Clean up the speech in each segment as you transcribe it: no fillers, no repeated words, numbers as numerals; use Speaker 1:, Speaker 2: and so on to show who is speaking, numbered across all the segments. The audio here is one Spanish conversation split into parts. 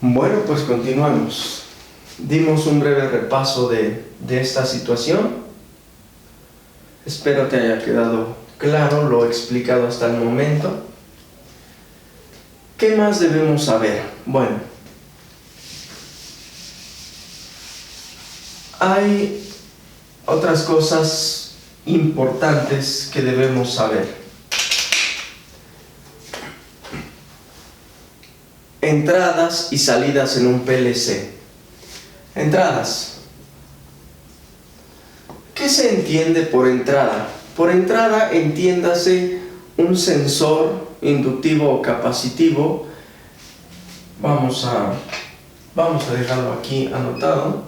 Speaker 1: Bueno, pues continuamos. Dimos un breve repaso de esta situación. Espero te haya quedado claro lo explicado hasta el momento. ¿Qué más debemos saber? Bueno, hay otras cosas importantes que debemos saber. Entradas y salidas en un PLC. Entradas. ¿Qué se entiende por entrada? Por entrada entiéndase un sensor inductivo o capacitivo. Vamos a dejarlo aquí anotado.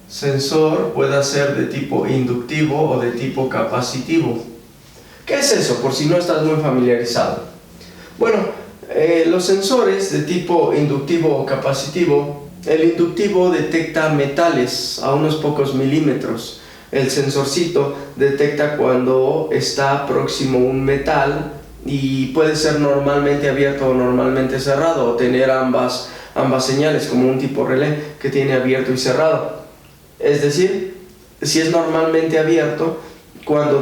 Speaker 1: Sensor puede ser de tipo inductivo o de tipo capacitivo. ¿Qué es eso? Por si no estás muy familiarizado. Bueno, los sensores de tipo inductivo o capacitivo, el inductivo detecta metales a unos pocos milímetros. El sensorcito detecta cuando está próximo un metal y puede ser normalmente abierto o normalmente cerrado, o tener ambas señales, como un tipo relé que tiene abierto y cerrado. Es decir, si es normalmente abierto, cuando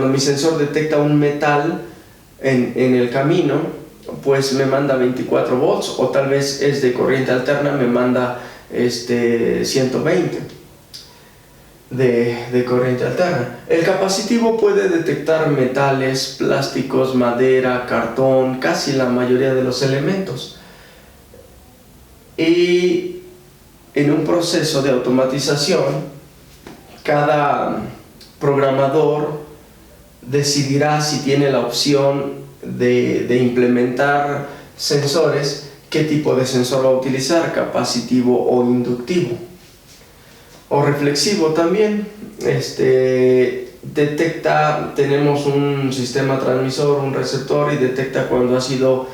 Speaker 1: mi sensor detecta un metal en el camino, pues me manda 24 volts, o tal vez es de corriente alterna, me manda 120 de corriente alterna. El capacitivo puede detectar metales, plásticos, madera, cartón, casi la mayoría de los elementos. Y en un proceso de automatización, cada programador decidirá si tiene la opción de implementar sensores, qué tipo de sensor va a utilizar, capacitivo o inductivo, o reflexivo también. Tenemos un sistema transmisor, un receptor, y detecta cuando ha sido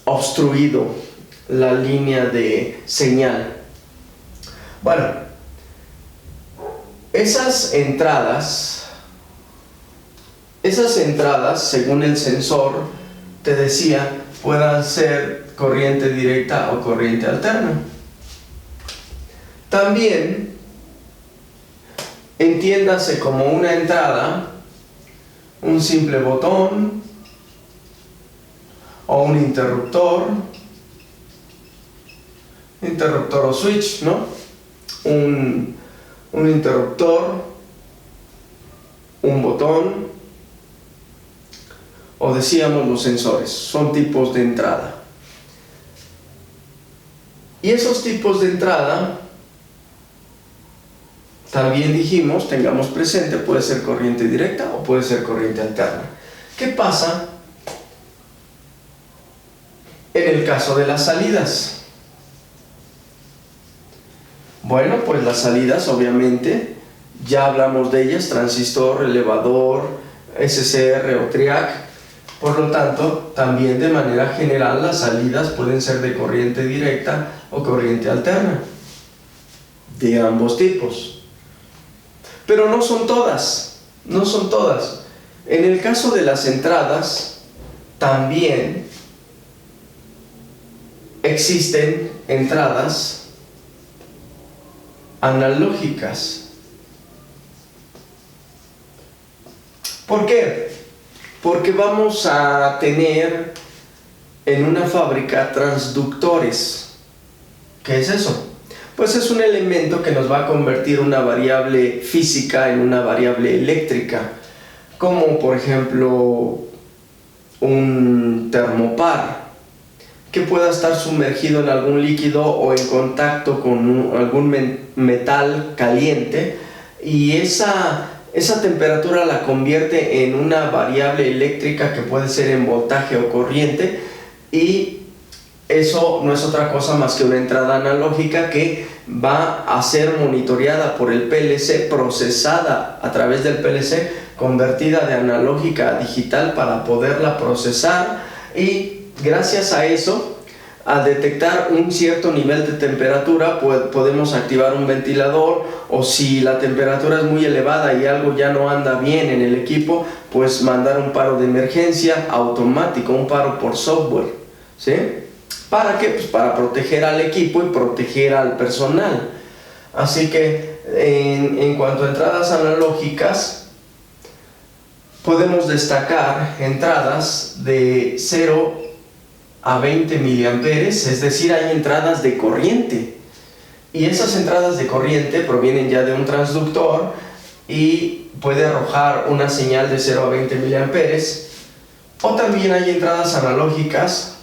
Speaker 1: obstruido la línea de señal. Bueno, esas entradas, según el sensor, te decía, puedan ser corriente directa o corriente alterna. También, entiéndase como una entrada, un simple botón o un interruptor o switch, ¿no? Un interruptor, un botón, o decíamos los sensores, son tipos de entrada. Y esos tipos de entrada, también dijimos, tengamos presente, puede ser corriente directa o puede ser corriente alterna. ¿Qué pasa en el caso de las salidas? Bueno, pues las salidas, obviamente, ya hablamos de ellas: transistor, elevador, SCR o triac. Por lo tanto, también de manera general las salidas pueden ser de corriente directa o corriente alterna, de ambos tipos. Pero no son todas. En el caso de las entradas, también existen entradas analógicas. ¿Por qué? Porque vamos a tener en una fábrica transductores. ¿Qué es eso? Pues es un elemento que nos va a convertir una variable física en una variable eléctrica, como por ejemplo un termopar, que pueda estar sumergido en algún líquido o en contacto con algún metal caliente, y esa temperatura la convierte en una variable eléctrica que puede ser en voltaje o corriente, y eso no es otra cosa más que una entrada analógica que va a ser monitoreada por el PLC, procesada a través del PLC, convertida de analógica a digital para poderla procesar, y gracias a eso Al detectar un cierto nivel de temperatura, podemos activar un ventilador, o si la temperatura es muy elevada y algo ya no anda bien en el equipo, pues mandar un paro de emergencia automático, un paro por software, ¿sí? ¿Para qué? Pues para proteger al equipo y proteger al personal. Así que en cuanto a entradas analógicas, podemos destacar entradas de 0 a 20 miliamperes, es decir, hay entradas de corriente. Y esas entradas de corriente provienen ya de un transductor y puede arrojar una señal de 0 a 20 miliamperes. O también hay entradas analógicas,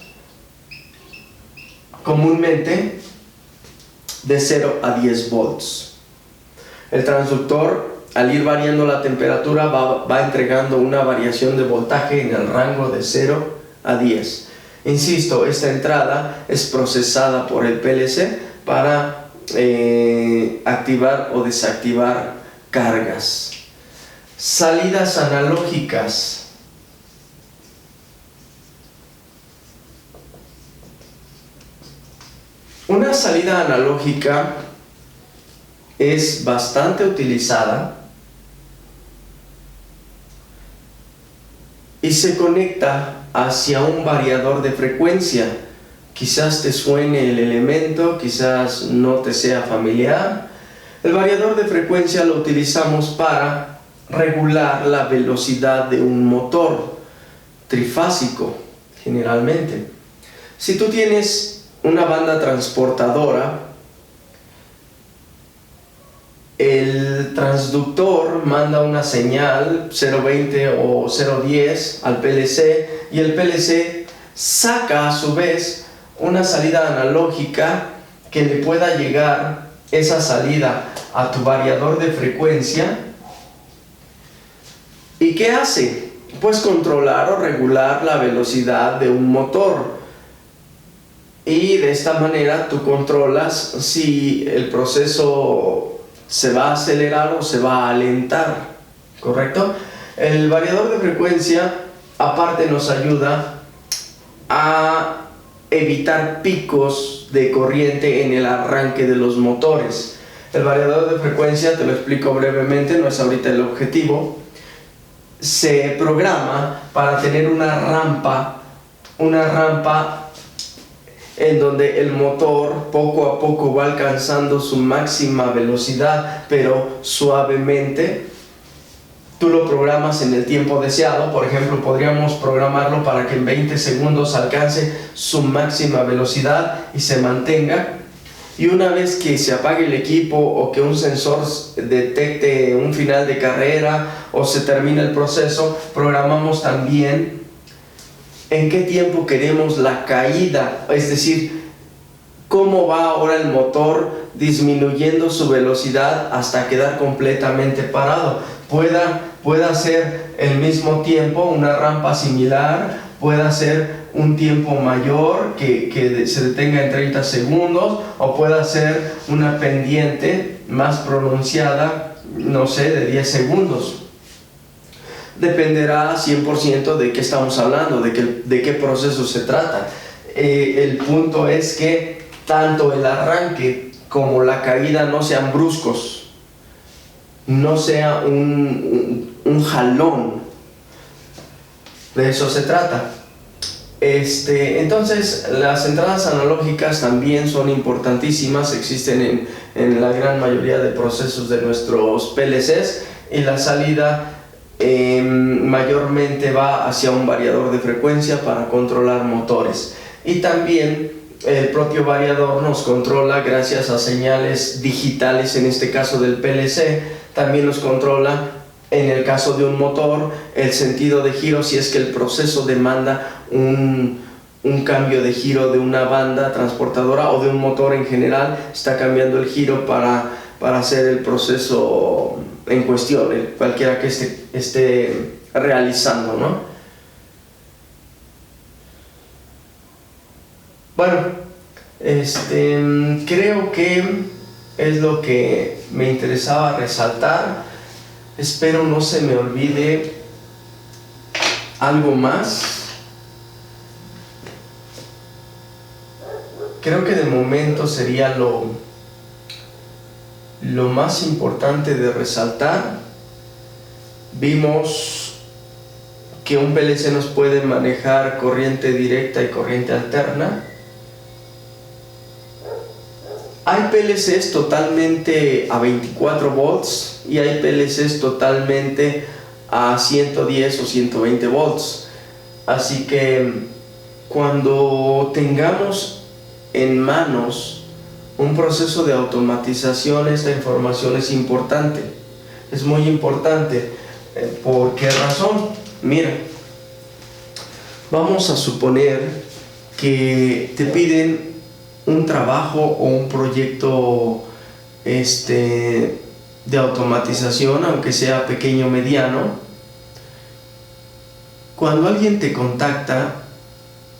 Speaker 1: comúnmente de 0 a 10 volts. El transductor, al ir variando la temperatura, va entregando una variación de voltaje en el rango de 0 a 10. Insisto, esta entrada es procesada por el PLC para activar o desactivar cargas. Salidas analógicas. Una salida analógica es bastante utilizada y se conecta hacia un variador de frecuencia. Quizás te suene el elemento, quizás no te sea familiar. El variador de frecuencia lo utilizamos para regular la velocidad de un motor trifásico, generalmente. Si tú tienes una banda transportadora, el transductor manda una señal 0.20 o 0.10 al PLC, y el PLC saca a su vez una salida analógica que le pueda llegar esa salida a tu variador de frecuencia. ¿Y qué hace? Pues controlar o regular la velocidad de un motor. Y de esta manera tú controlas si el proceso se va a acelerar o se va a alentar, ¿correcto? El variador de frecuencia aparte nos ayuda a evitar picos de corriente en el arranque de los motores. El variador de frecuencia, te lo explico brevemente, no es ahorita el objetivo, se programa para tener una rampa en donde el motor poco a poco va alcanzando su máxima velocidad, pero suavemente. Tú lo programas en el tiempo deseado. Por ejemplo, podríamos programarlo para que en 20 segundos alcance su máxima velocidad y se mantenga. Y una vez que se apague el equipo o que un sensor detecte un final de carrera o se termine el proceso, programamos también en qué tiempo queremos la caída, es decir, cómo va ahora el motor disminuyendo su velocidad hasta quedar completamente parado. Pueda ser el mismo tiempo, una rampa similar, pueda ser un tiempo mayor que se detenga en 30 segundos, o pueda ser una pendiente más pronunciada, no sé, de 10 segundos. Dependerá 100% de qué estamos hablando, de qué proceso se trata. El punto es que tanto el arranque como la caída no sean bruscos, no sea un jalón. De eso se trata. Entonces, las entradas analógicas también son importantísimas, existen en la gran mayoría de procesos de nuestros PLCs, y la salida mayormente va hacia un variador de frecuencia para controlar motores. Y también el propio variador nos controla gracias a señales digitales, en este caso del PLC, también nos controla en el caso de un motor el sentido de giro, si es que el proceso demanda un cambio de giro de una banda transportadora o de un motor en general, está cambiando el giro para hacer el proceso en cuestión, cualquiera que esté realizando, ¿no? Bueno, creo que es lo que me interesaba resaltar. Espero no se me olvide algo más. creo que de momento sería lo más importante de resaltar. Vimos que un PLC nos puede manejar corriente directa y corriente alterna. Hay PLCs totalmente a 24 volts y hay PLCs totalmente a 110 o 120 volts. Así que cuando tengamos en manos un proceso de automatización, esta información es importante. Es muy importante. ¿Por qué razón? Mira, vamos a suponer que te piden un trabajo o un proyecto de automatización, aunque sea pequeño o mediano. Cuando alguien te contacta,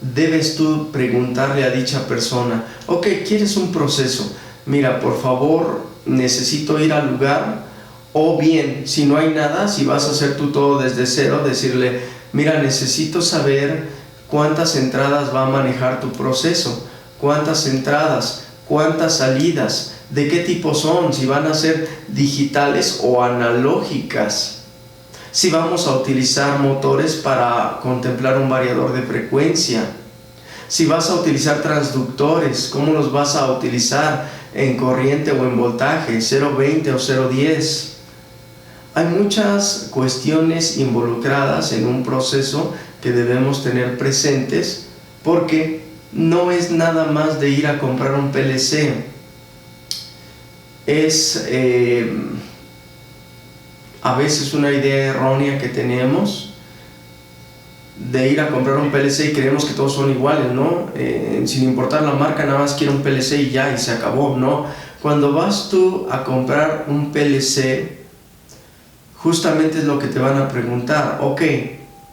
Speaker 1: debes tú preguntarle a dicha persona: ok, ¿quieres un proceso? Mira, por favor, necesito ir al lugar. O bien, si no hay nada, si vas a hacer tú todo desde cero, decirle: mira, necesito saber cuántas entradas va a manejar tu proceso, cuántas entradas, cuántas salidas, de qué tipo son, si van a ser digitales o analógicas, si vamos a utilizar motores para contemplar un variador de frecuencia, si vas a utilizar transductores, cómo los vas a utilizar, en corriente o en voltaje, 0.20 o 0.10. Hay muchas cuestiones involucradas en un proceso que debemos tener presentes, porque no es nada más de ir a comprar un PLC. Es a veces una idea errónea que tenemos de ir a comprar un PLC y creemos que todos son iguales, ¿no? Sin importar la marca, nada más quiero un PLC y ya, y se acabó, ¿no? Cuando vas tú a comprar un PLC, justamente es lo que te van a preguntar. Ok,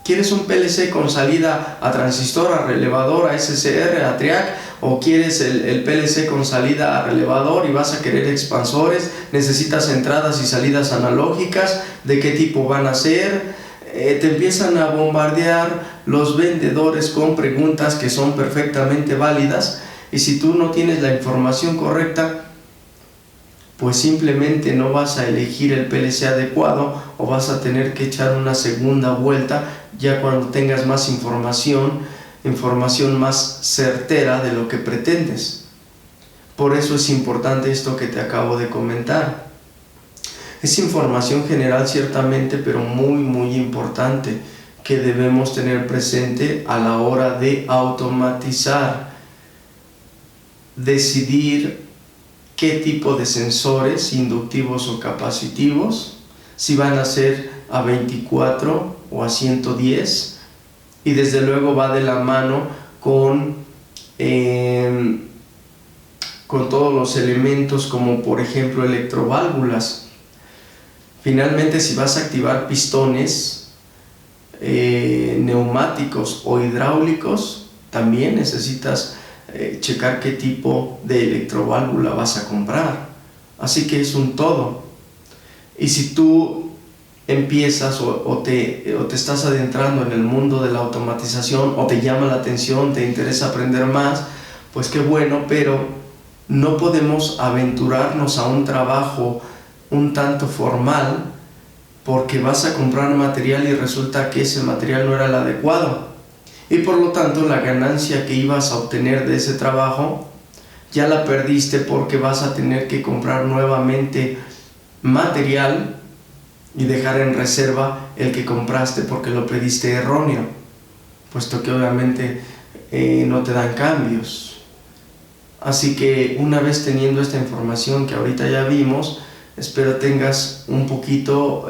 Speaker 1: ¿quieres un PLC con salida a transistor, a relevador, a SCR, a triac? ¿O quieres el PLC con salida a relevador y vas a querer expansores? ¿Necesitas entradas y salidas analógicas? ¿De qué tipo van a ser? Te empiezan a bombardear los vendedores con preguntas que son perfectamente válidas, y si tú no tienes la información correcta, pues simplemente no vas a elegir el PLC adecuado, o vas a tener que echar una segunda vuelta ya cuando tengas más información más certera de lo que pretendes. Por eso es importante esto que te acabo de comentar. Es información general ciertamente, pero muy importante, que debemos tener presente a la hora de automatizar. Decidir qué tipo de sensores, inductivos o capacitivos, si van a ser a 24 o a 110, y desde luego va de la mano con todos los elementos, como por ejemplo electroválvulas. Finalmente, si vas a activar pistones neumáticos o hidráulicos, también necesitas checar qué tipo de electroválvula vas a comprar. Así que es un todo. Y si tú empiezas o te estás adentrando en el mundo de la automatización, o te llama la atención, te interesa aprender más, pues qué bueno, pero no podemos aventurarnos a un trabajo un tanto formal porque vas a comprar material y resulta que ese material no era el adecuado, y por lo tanto la ganancia que ibas a obtener de ese trabajo ya la perdiste, porque vas a tener que comprar nuevamente material y dejar en reserva el que compraste porque lo pediste erróneo, puesto que obviamente no te dan cambios. Así que una vez teniendo esta información que ahorita ya vimos, espero tengas un poquito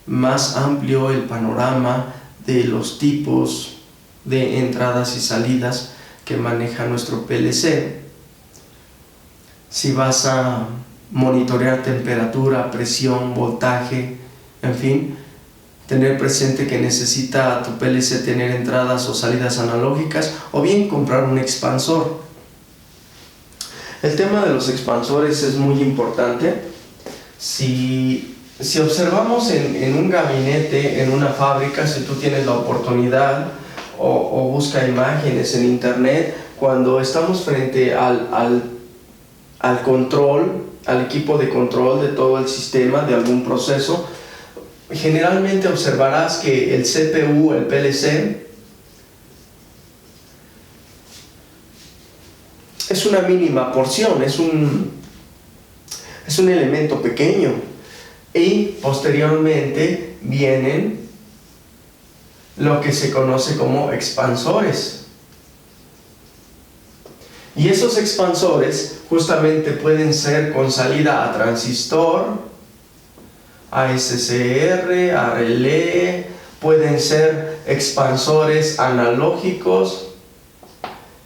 Speaker 1: más amplio el panorama de los tipos de entradas y salidas que maneja nuestro PLC. Si vas a monitorear temperatura, presión, voltaje, en fin, tener presente que necesita tu PLC tener entradas o salidas analógicas, o bien comprar un expansor. El tema de los expansores es muy importante. Si observamos en un gabinete, en una fábrica, si tú tienes la oportunidad, o busca imágenes en internet, cuando estamos frente al control, al equipo de control de todo el sistema, de algún proceso, generalmente observarás que el CPU, el PLC, es una mínima porción, es un elemento pequeño, y posteriormente vienen lo que se conoce como expansores. Y esos expansores justamente pueden ser con salida a transistor, a SCR, a relé, pueden ser expansores analógicos,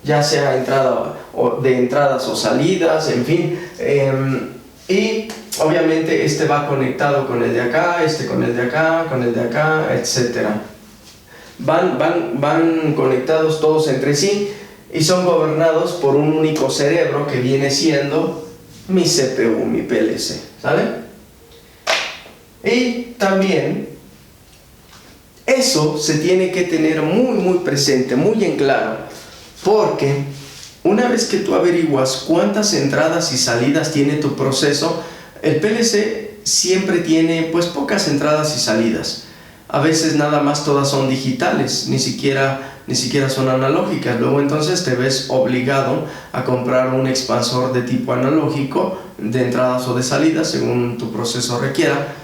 Speaker 1: ya sea de entradas o salidas, en fin. Y obviamente este va conectado con el de acá, este con el de acá, con el de acá, etc. Van conectados todos entre sí y son gobernados por un único cerebro que viene siendo mi CPU, mi PLC, ¿sale? Y también eso se tiene que tener muy presente, muy en claro, porque una vez que tú averiguas cuántas entradas y salidas tiene tu proceso, el PLC siempre tiene pues pocas entradas y salidas. A veces nada más todas son digitales, ni siquiera son analógicas. Luego entonces te ves obligado a comprar un expansor de tipo analógico, de entradas o de salidas, según tu proceso requiera,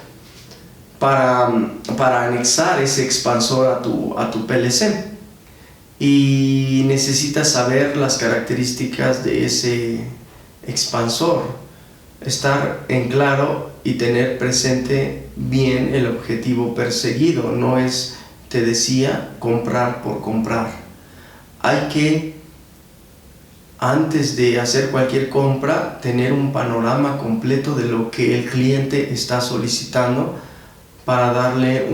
Speaker 1: para anexar ese expansor a tu PLC. Y necesitas saber las características de ese expansor, estar en claro y tener presente bien el objetivo perseguido. No es, te decía, comprar por comprar. Hay que, antes de hacer cualquier compra, tener un panorama completo de lo que el cliente está solicitando para darle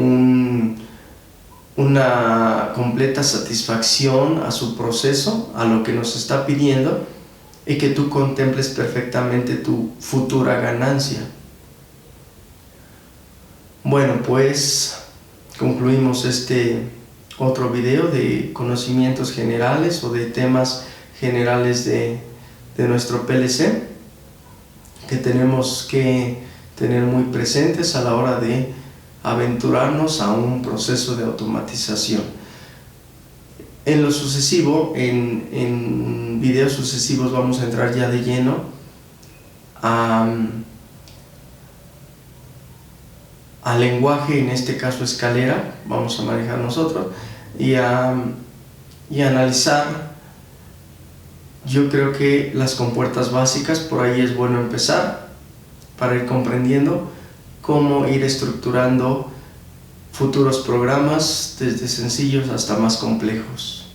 Speaker 1: una completa satisfacción a su proceso, a lo que nos está pidiendo, y que tú contemples perfectamente tu futura ganancia. Bueno, pues concluimos este otro video de conocimientos generales o de temas generales de nuestro PLC, que tenemos que tener muy presentes a la hora de aventurarnos a un proceso de automatización. En lo sucesivo, en videos sucesivos, vamos a entrar ya de lleno al lenguaje, en este caso escalera, vamos a manejar nosotros, y a analizar, yo creo que las compuertas básicas, por ahí es bueno empezar, para ir comprendiendo cómo ir estructurando futuros programas desde sencillos hasta más complejos.